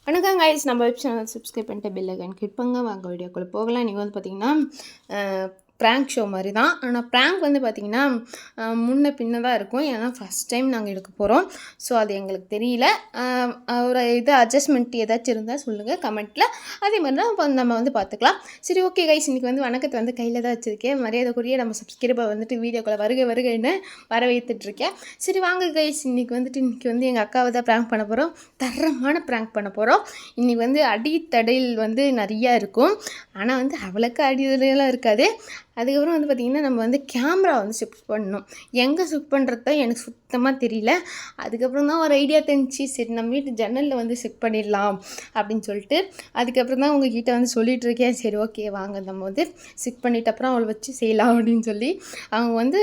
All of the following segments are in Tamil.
வணக்கம் கைஸ், நம்ம வெப் சேனல் சப்ஸ்கிரைப் பண்ணிட்டு பெல் ஐக்கான் கிளிக் பண்ணுங்க. வாங்க வீடியோக்குள்ளே போகலாம். இன்றைக்கி வந்து பார்த்திங்கன்னா ப்ராங்க் ஷோ மாதிரி தான். ஆனால் ப்ராங்க் வந்து பார்த்திங்கன்னா முன்ன பின்ன தான் இருக்கும். ஏன்னா ஃபஸ்ட் டைம் நாங்கள் எடுக்க போகிறோம். ஸோ அது எங்களுக்கு தெரியல. ஒரு இது அட்ஜஸ்ட்மெண்ட் ஏதாச்சும் இருந்தால் சொல்லுங்கள் கமெண்ட்டில். அதே மாதிரி தான் இப்போ நம்ம வந்து பார்த்துக்கலாம். சரி, ஓகே கைஸ், இன்றைக்கி வந்து வணக்கத்தை வந்து கையில் தான் வச்சுருக்கேன். மரியாதைக்குரிய நம்ம சப்ஸ்கிரைபர் வந்துட்டு வீடியோக்குள்ளே வருகைன்னு வர வைத்துட்ருக்கேன். சரி வாங்க கைஸ், இன்றைக்கி வந்து எங்கள் அக்காவை தான் ப்ராங்க் பண்ண போகிறோம். தரமான ப்ராங்க் பண்ண போகிறோம். இன்றைக்கி வந்து அடித்தடையில் வந்து நிறையா இருக்கும். ஆனால் வந்து அவளுக்கு அடித்தடையெல்லாம் இருக்காது. அதுக்கப்புறம் வந்து பார்த்திங்கன்னா நம்ம வந்து கேமரா வந்து ஷிஃப்ட் பண்ணணும். எங்கே ஷிஃப்ட் பண்ணுறது தான் எனக்கு சுத்தமாக தெரியல. அதுக்கப்புறம் தான் ஒரு ஐடியா தெரிஞ்சு, சரி நம்ம வீட்டு ஜன்னலில் வந்து ஷிஃப்ட் பண்ணிடலாம் அப்படின்னு சொல்லிட்டு அதுக்கப்புறம் தான் உங்ககிட்ட வந்து சொல்லிகிட்டு இருக்கேன். சரி ஓகே வாங்க நம்ம வந்து ஷிஃப்ட் பண்ணிவிட்டு அப்புறம் அவளை வச்சு செய்யலாம் அப்படின்னு சொல்லி அவங்க வந்து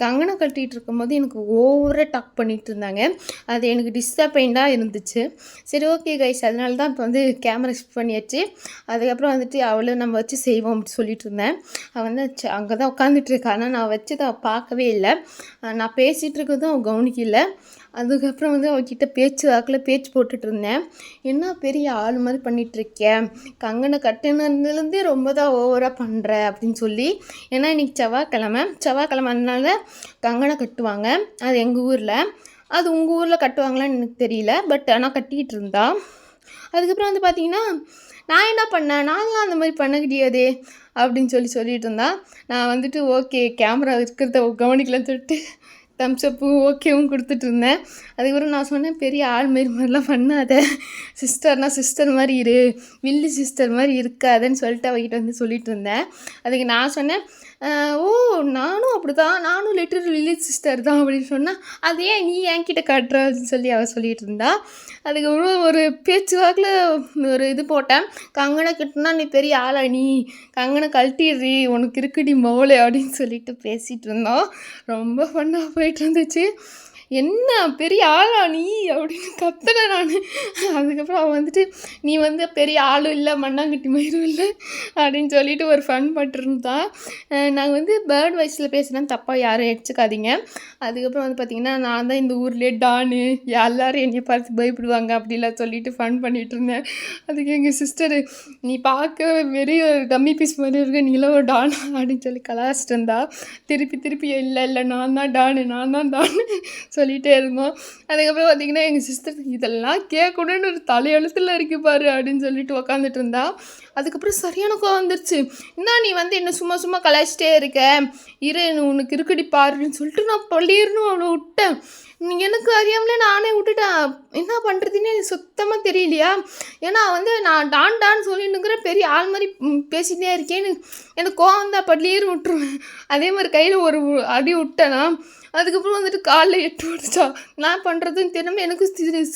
கங்கணம் கட்டிகிட்டு இருக்கும்போது எனக்கு ஓவராக டாக் பண்ணிகிட்டு இருந்தாங்க. அது எனக்கு டிஸ்அப்பாயிண்டாக இருந்துச்சு. சரி ஓகே கைஸ், அதனால தான் இப்போ வந்து கேமரா ஷிஃப்ட் பண்ணியாச்சு. அதுக்கப்புறம் வந்துட்டு அவளை நம்ம வச்சு செய்வோம் அப்படி சொல்லிட்டு இருந்தேன். அவள் வந்து அங்கே தான் உட்காந்துட்ருக்கா. ஆனால் நான் வச்சு தான் பார்க்கவே இல்லை. நான் பேசிகிட்டு இருக்கிறதும் அவள் கவனிக்கல. அதுக்கப்புறம் வந்து அவகிட்ட பேச்சு போட்டுட்டு இருந்தேன். என்ன பெரிய ஆள் மாதிரி பண்ணிகிட்ருக்கேன், கங்கனை கட்டினதுலேருந்தே ரொம்ப தான் ஓவராக பண்ணுற அப்படின்னு சொல்லி. ஏன்னா இன்றைக்கி செவ்வாய்க்கிழமைனால கங்கனை கட்டுவாங்க. அது எங்கள் ஊரில். அது உங்கள் ஊரில் கட்டுவாங்களான்னு எனக்கு தெரியல. பட் ஆனால் கட்டிக்கிட்டு இருந்தா. அதுக்கப்புறம் வந்து பார்த்திங்கன்னா நான் என்ன பண்ணேன், நான்லாம் அந்த மாதிரி பண்ண கிடையாதே அப்படின்னு சொல்லிட்டு இருந்தா. நான் வந்துட்டு ஓகே கேமரா இருக்கிறத கவனிக்கலன்னு சொல்லிட்டு தம்ஸ்அப்பும் ஓகேவும் கொடுத்துட்டு இருந்தேன். அதுக்கப்புறம் நான் சொன்னேன், பெரிய ஆள் மாதிரிலாம் பண்ணாத, சிஸ்டர் மாதிரி இரு, வில்லி சிஸ்டர் மாதிரி இருக்காதுன்னு சொல்லிட்டு அவகிட்ட வந்து சொல்லிட்டு இருந்தேன். அதுக்கு நான் சொன்னேன், ஓ நானும் அப்படி தான், நானும் லிட்டில் வில்லி சிஸ்டர் தான் அப்படின்னு சொன்னால், அதே நீ என்கிட்ட காட்டுற அப்படின்னு சொல்லி அவள் சொல்லிகிட்டு இருந்தா. அதுக்கப்புறம் ஒரு பேச்சுவாக்கில் ஒரு இது போட்டேன், கங்கனை கட்டினா நீ பெரிய ஆளா, நீ கங்கனை கழட்டிடுறி, உனக்கு இருக்குடி மோளே அப்படின்னு சொல்லிட்டு பேசிகிட்டு இருந்தோம். ரொம்ப ஃபன்னாக போயிட்டு இருந்துச்சு. என்ன பெரிய ஆளா நீ அப்படின்னு கத்துனேன் நான். அதுக்கப்புறம் அவன் வந்துட்டு நீ வந்து பெரிய ஆளும் இல்லை மண்ணாங்கட்டி மயிரும் இல்லை அப்படின்னு சொல்லிட்டு ஒரு ஃபன் பண்ணிருந்தான். நாங்கள் வந்து பேர்ட் வாய்ஸில் பேசுகிறேன், தப்பாக யாரும் எடுத்துக்காதீங்க. அதுக்கப்புறம் வந்து பார்த்திங்கன்னா நான் தான் இந்த ஊர்லேயே டானு, எல்லோரும் என்னை பார்த்து பயப்படுவாங்க அப்படிலாம் சொல்லிட்டு ஃபன் பண்ணிகிட்டு இருந்தேன். அதுக்கு எங்கள் சிஸ்டரு, நீ பார்க்க வெறும் டம்மி பீஸ் மாதிரி இருக்க, நீலாம் ஒரு டான் அப்படின்னு சொல்லி கலாச்சிட்டு இருந்தா. திருப்பி இல்லை நான் தான் டானு சொல்லிகிட்டே இருந்தோம். அதுக்கப்புறம் பார்த்திங்கன்னா எங்கள் சிஸ்டர், இதெல்லாம் கேட்கணுன்னு ஒரு தலையெழுத்தில் இருக்கு பாரு அப்படின்னு சொல்லிட்டு உக்காந்துட்டு இருந்தா. அதுக்கப்புறம் சரியான கோவம் வந்துருச்சு. என்ன நீ வந்து என்ன சும்மா கலாச்சிட்டே இருக்க, உனக்கு இருக்குடி பாருன்னு சொல்லிட்டு நான் பள்ளியர்னு அவனை விட்டேன். எனக்கு அறியாமலே நானே விட்டுட்டேன். என்ன பண்ணுறதுன்னு எனக்கு சுத்தமாக தெரியலையா. ஏன்னா வந்து நான் டான் சொல்லிட்டுங்கிற பெரிய ஆள் மாதிரி பேசிகிட்டே இருக்கேன்னு எனக்கு கோவம் தான், பள்ளியர் விட்டுருவேன். அதே மாதிரி கையில் ஒரு அடி விட்டேனா. அதுக்கப்புறம் வந்துட்டு காலில் 8 ஓடிச்சா. நான் பண்ணுறதுன்னு தெரியாமல் எனக்கு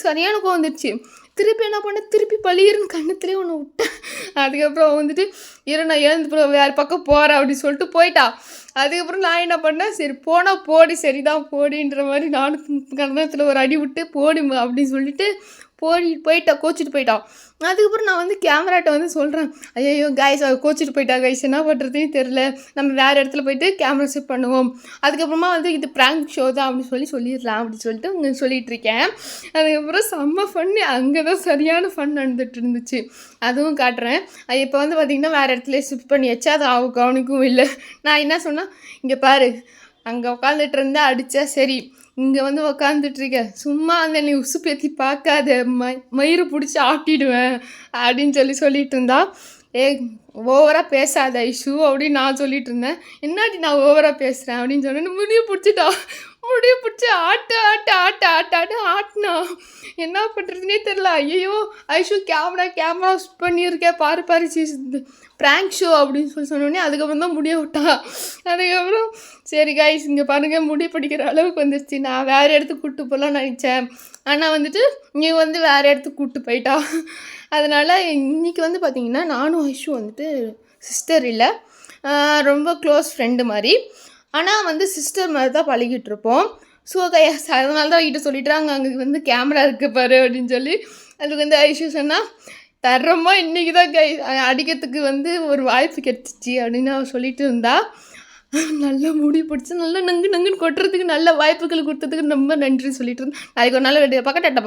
சரியான கோவம் வந்துடுச்சு. திருப்பி என்ன பண்ணேன், திருப்பி பள்ளியர்னு கண்ணத்துலேயே ஒன்று விட்டேன். அதுக்கப்புறம் வந்துட்டு நான் எழுந்து வேறு பக்கம் போகிறேன் அப்படின்னு சொல்லிட்டு போயிட்டா. அதுக்கப்புறம் நான் என்ன பண்ணேன், சரி போனால் போடி, சரிதான் போடின்ற மாதிரி நானும் கன்னத்தில் ஒரு அடி விட்டு போடி அப்படின்னு சொல்லிட்டு கோச்சிட்டு போயிட்டான். அதுக்கப்புறம் நான் வந்து கேமராட்ட வந்து சொல்கிறேன், ஐயோ கைஸ் அவள் கோச்சிட்டு போயிட்டா கைஸ், என்ன பண்ணுறதுன்னு தெரில, நம்ம வேறு இடத்துல போய்ட்டு கேமரா செட் பண்ணுவோம். அதுக்கப்புறமா வந்து இது ப்ராங்க் ஷோ தான் அப்படின்னு சொல்லிடலாம் அப்படின்னு சொல்லிட்டு உங்க சொல்லிகிட்டு இருக்கேன். அதுக்கப்புறம் செம்ம ஃபன்னு, அங்கே தான் சரியான ஃபன் நடந்துட்டு இருந்துச்சு. அதுவும் காட்டுறேன். இப்போ வந்து பார்த்திங்கன்னா வேறு இடத்துல ஷிஃப்ட் பண்ணியாச்சு. அது அவள் கவனிக்கவும் இல்லை. நான் என்ன சொன்னால், இங்கே பாரு அங்கே உட்காந்துட்டு இருந்தா அடித்தா சரி, இங்கே வந்து உக்காந்துட்ருக்க, சும்மா அந்த நீ உசு பேத்தி பார்க்காத, மயிறு பிடிச்சி ஆட்டிடுவேன் அப்படின்னு சொல்லிட்டு இருந்தா. ஓவராக பேசாத ஐஷு அப்படின்னு நான் சொல்லிட்டு இருந்தேன். என்னாடி நான் ஓவராக பேசுகிறேன் அப்படின்னு சொன்னேன்னு முடிய பிடிச்சி ஆட்டினா. என்ன பண்ணுறதுனே தெரில. ஐயோ ஐஷு கேமரா பண்ணியிருக்கேன் பாரு ப்ராங்க் ஷோ அப்படின்னு சொன்னோடனே அதுக்கப்புறம் தான் முடிய விட்டா. அதுக்கப்புறம் சரி கைஸ் இங்கே பாருங்கள், முடி பிடிக்கிற அளவுக்கு வந்துருச்சு. நான் வேறு இடத்துக்கு கூப்பிட்டு போகலான்னு நினச்சேன். ஆனால் வந்துட்டு நீ வந்து வேறு இடத்துக்கு கூப்பிட்டு போயிட்டா. அதனால் இன்றைக்கி வந்து பார்த்திங்கன்னா நானும் ஐஷு வந்துட்டு சிஸ்டர் இல்லை, ரொம்ப க்ளோஸ் ஃப்ரெண்டு மாதிரி. ஆனால் வந்து சிஸ்டர் மாதிரி தான் பழகிட்டுருப்போம். ஸோ அதனால தான் அவகிட்ட சொல்லிட்டுறாங்க, அங்கே வந்து கேமரா இருக்குது பாரு அப்படின்னு சொல்லி. அதுக்கு வந்து ஐஷு சொன்னால், தரமாக இன்றைக்கி தான் அடிக்கிறதுக்கு வந்து ஒரு வாய்ப்பு கிடச்சிச்சு அப்படின்னு அவள் சொல்லிட்டு இருந்தா. நல்லா முடி பிடிச்சி நல்லா நங்குன்னு கொட்டுறதுக்கு நல்ல வாய்ப்புகள் கொடுத்ததுக்கு ரொம்ப நன்றி சொல்லிட்டு இருந்தேன். நாளைக்கு ஒரு நாள் பக்கத்தாட்ட